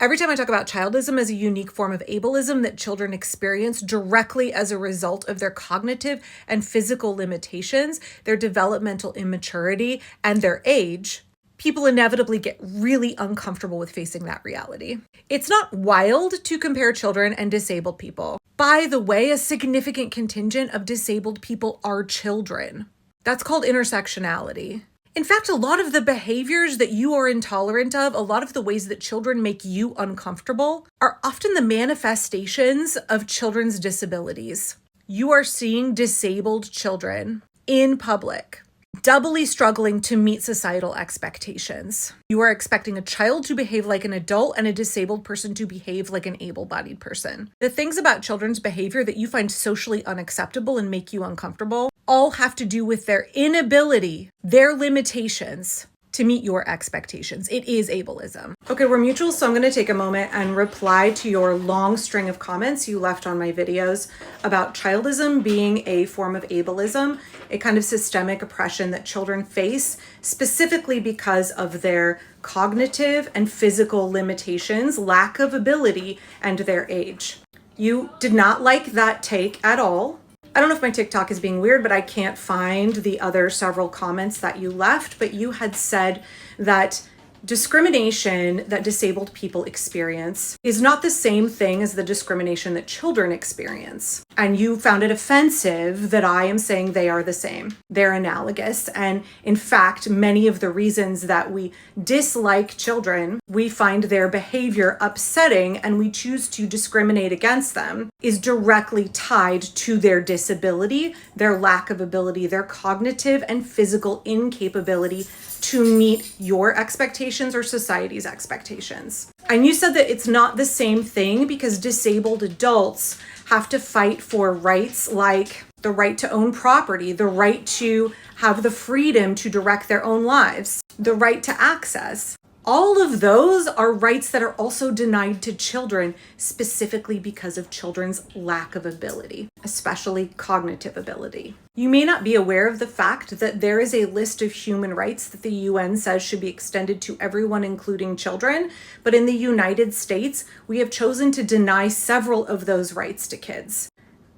Every time I talk about childism as a unique form of ableism that children experience directly as a result of their cognitive and physical limitations, their developmental immaturity, and their age, people inevitably get really uncomfortable with facing that reality. It's not wild to compare children and disabled people. By the way, a significant contingent of disabled people are children. That's called intersectionality. In fact, a lot of the behaviors that you are intolerant of, a lot of the ways that children make you uncomfortable, are often the manifestations of children's disabilities. You are seeing disabled children in public, doubly struggling to meet societal expectations. You are expecting a child to behave like an adult and a disabled person to behave like an able-bodied person. The things about children's behavior that you find socially unacceptable and make you uncomfortable all have to do with their inability, their limitations to meet your expectations. It is ableism. Okay, we're mutual, so I'm going to take a moment and reply to your long string of comments you left on my videos about childism being a form of ableism, a kind of systemic oppression that children face, specifically because of their cognitive and physical limitations, lack of ability, and their age. You did not like that take at all. I don't know if my TikTok is being weird, but I can't find the other several comments that you left, but you had said that discrimination that disabled people experience is not the same thing as the discrimination that children experience. And you found it offensive that I am saying they are the same. They're analogous. And in fact, many of the reasons that we dislike children, we find their behavior upsetting and we choose to discriminate against them, is directly tied to their disability, their lack of ability, their cognitive and physical incapability to meet your expectations or society's expectations. And you said that it's not the same thing because disabled adults have to fight for rights like the right to own property, the right to have the freedom to direct their own lives, the right to access. All of those are rights that are also denied to children, specifically because of children's lack of ability, especially cognitive ability. You may not be aware of the fact that there is a list of human rights that the UN says should be extended to everyone, including children, but in the United States, we have chosen to deny several of those rights to kids.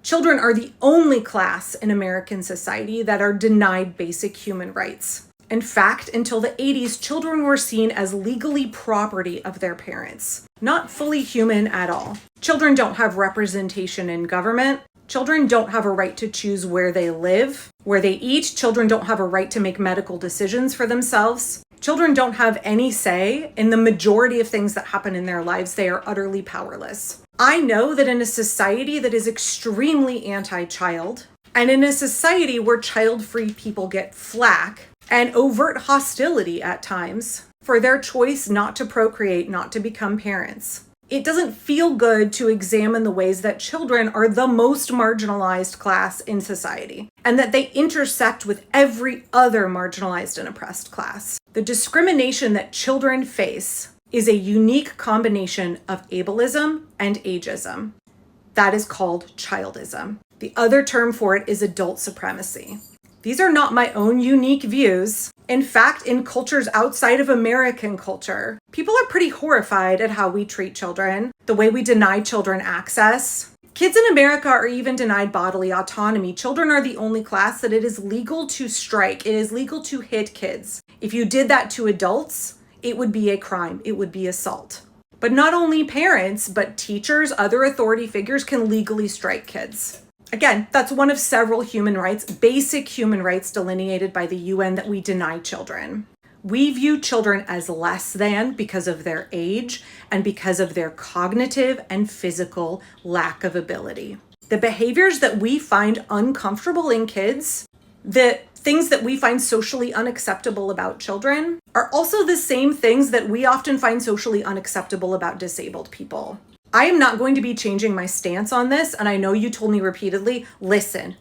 Children are the only class in American society that are denied basic human rights. In fact, until the 80s, children were seen as legally property of their parents, not fully human at all. Children don't have representation in government. Children don't have a right to choose where they live, where they eat. Children don't have a right to make medical decisions for themselves. Children don't have any say in the majority of things that happen in their lives. They are utterly powerless. I know that in a society that is extremely anti-child, and in a society where child-free people get flack, and overt hostility at times for their choice not to procreate, not to become parents. It doesn't feel good to examine the ways that children are the most marginalized class in society and that they intersect with every other marginalized and oppressed class. The discrimination that children face is a unique combination of ableism and ageism. That is called childism. The other term for it is adult supremacy. These are not my own unique views. In fact, in cultures outside of American culture, people are pretty horrified at how we treat children, the way we deny children access. Kids in America are even denied bodily autonomy. Children are the only class that it is legal to strike. It is legal to hit kids. If you did that to adults, it would be a crime. It would be assault. But not only parents, but teachers, other authority figures can legally strike kids. Again, that's one of several human rights, basic human rights delineated by the UN that we deny children. We view children as less than because of their age and because of their cognitive and physical lack of ability. The behaviors that we find uncomfortable in kids, the things that we find socially unacceptable about children, are also the same things that we often find socially unacceptable about disabled people. I am not going to be changing my stance on this, and I know you told me repeatedly, listen.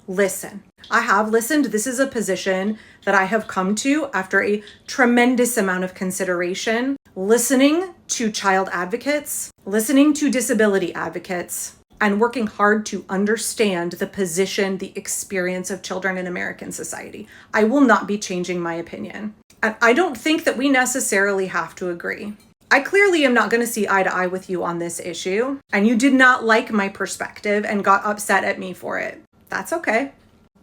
I have listened. This is a position that I have come to after a tremendous amount of consideration, listening to child advocates, listening to disability advocates, and working hard to understand the position, the experience of children in American society. I will not be changing my opinion. And I don't think that we necessarily have to agree. I clearly am not going to see eye to eye with you on this issue, and you did not like my perspective and got upset at me for it. That's okay.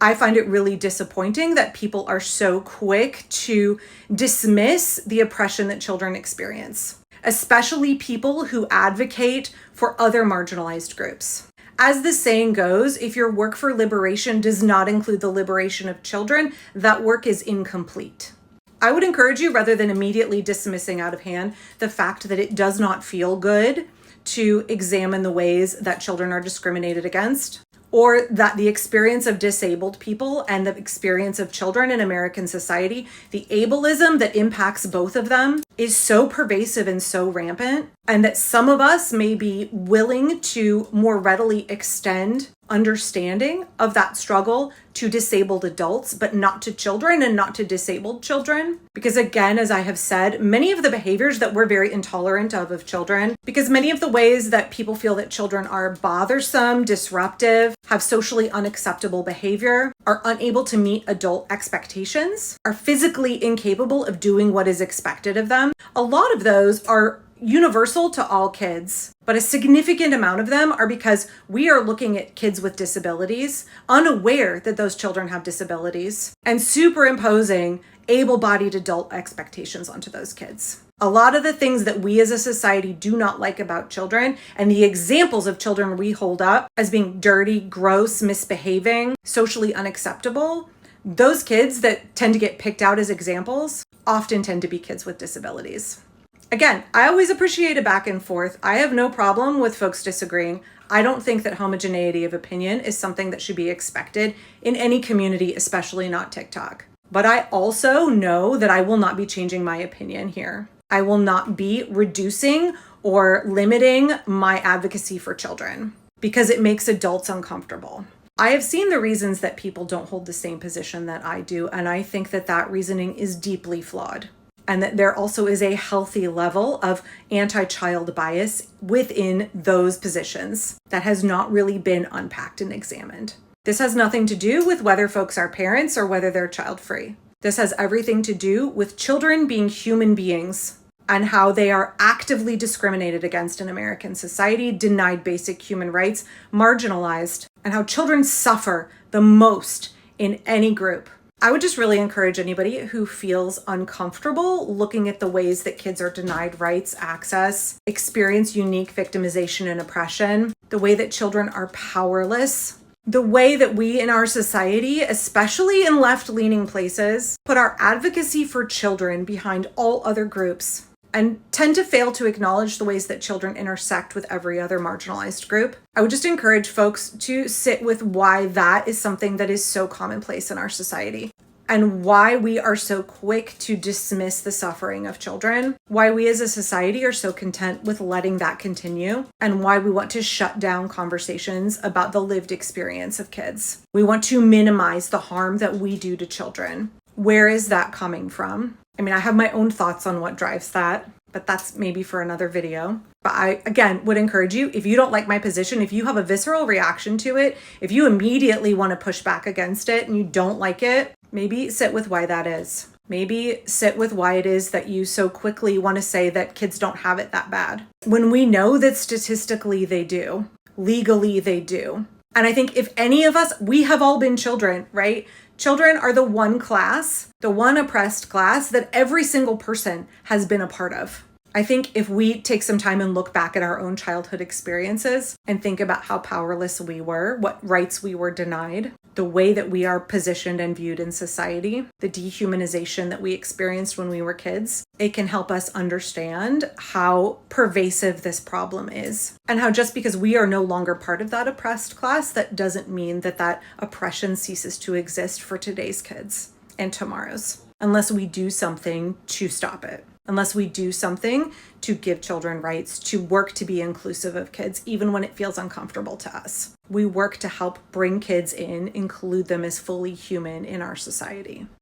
I find it really disappointing that people are so quick to dismiss the oppression that children experience, especially people who advocate for other marginalized groups. As the saying goes, if your work for liberation does not include the liberation of children, that work is incomplete. I would encourage you, rather than immediately dismissing out of hand the fact that it does not feel good to examine the ways that children are discriminated against, or that the experience of disabled people and the experience of children in American society, the ableism that impacts both of them is so pervasive and so rampant, and that some of us may be willing to more readily extend understanding of that struggle to disabled adults, but not to children and not to disabled children. Because again, as I have said, many of the behaviors that we're very intolerant of children, because many of the ways that people feel that children are bothersome, disruptive, have socially unacceptable behavior, are unable to meet adult expectations, are physically incapable of doing what is expected of them. A lot of those are universal to all kids, but a significant amount of them are because we are looking at kids with disabilities, unaware that those children have disabilities, and superimposing able-bodied adult expectations onto those kids. A lot of the things that we as a society do not like about children, and the examples of children we hold up as being dirty, gross, misbehaving, socially unacceptable, those kids that tend to get picked out as examples often tend to be kids with disabilities. Again, I always appreciate a back and forth. I have no problem with folks disagreeing. I don't think that homogeneity of opinion is something that should be expected in any community, especially not TikTok. But I also know that I will not be changing my opinion here. I will not be reducing or limiting my advocacy for children because it makes adults uncomfortable. I have seen the reasons that people don't hold the same position that I do, and I think that that reasoning is deeply flawed. And that there also is a healthy level of anti-child bias within those positions that has not really been unpacked and examined. This has nothing to do with whether folks are parents or whether they're child-free. This has everything to do with children being human beings and how they are actively discriminated against in American society, denied basic human rights, marginalized, and how children suffer the most in any group. I would just really encourage anybody who feels uncomfortable looking at the ways that kids are denied rights, access, experience unique victimization and oppression, the way that children are powerless, the way that we in our society, especially in left-leaning places, put our advocacy for children behind all other groups and tend to fail to acknowledge the ways that children intersect with every other marginalized group. I would just encourage folks to sit with why that is something that is so commonplace in our society and why we are so quick to dismiss the suffering of children, why we as a society are so content with letting that continue, and why we want to shut down conversations about the lived experience of kids. We want to minimize the harm that we do to children. Where is that coming from? I mean, I have my own thoughts on what drives that, but that's maybe for another video. But I, again, would encourage you, if you don't like my position, if you have a visceral reaction to it, if you immediately want to push back against it and you don't like it, maybe sit with why that is. Maybe sit with why it is that you so quickly want to say that kids don't have it that bad, when we know that statistically they do, legally they do. And I think if any of us, we have all been children, right? Children are the one class, the one oppressed class that every single person has been a part of. I think if we take some time and look back at our own childhood experiences and think about how powerless we were, what rights we were denied, the way that we are positioned and viewed in society, the dehumanization that we experienced when we were kids, it can help us understand how pervasive this problem is. And how just because we are no longer part of that oppressed class, that doesn't mean that that oppression ceases to exist for today's kids and tomorrow's, unless we do something to stop it. Unless we do something to give children rights, to work to be inclusive of kids, even when it feels uncomfortable to us. We work to help bring kids in, include them as fully human in our society.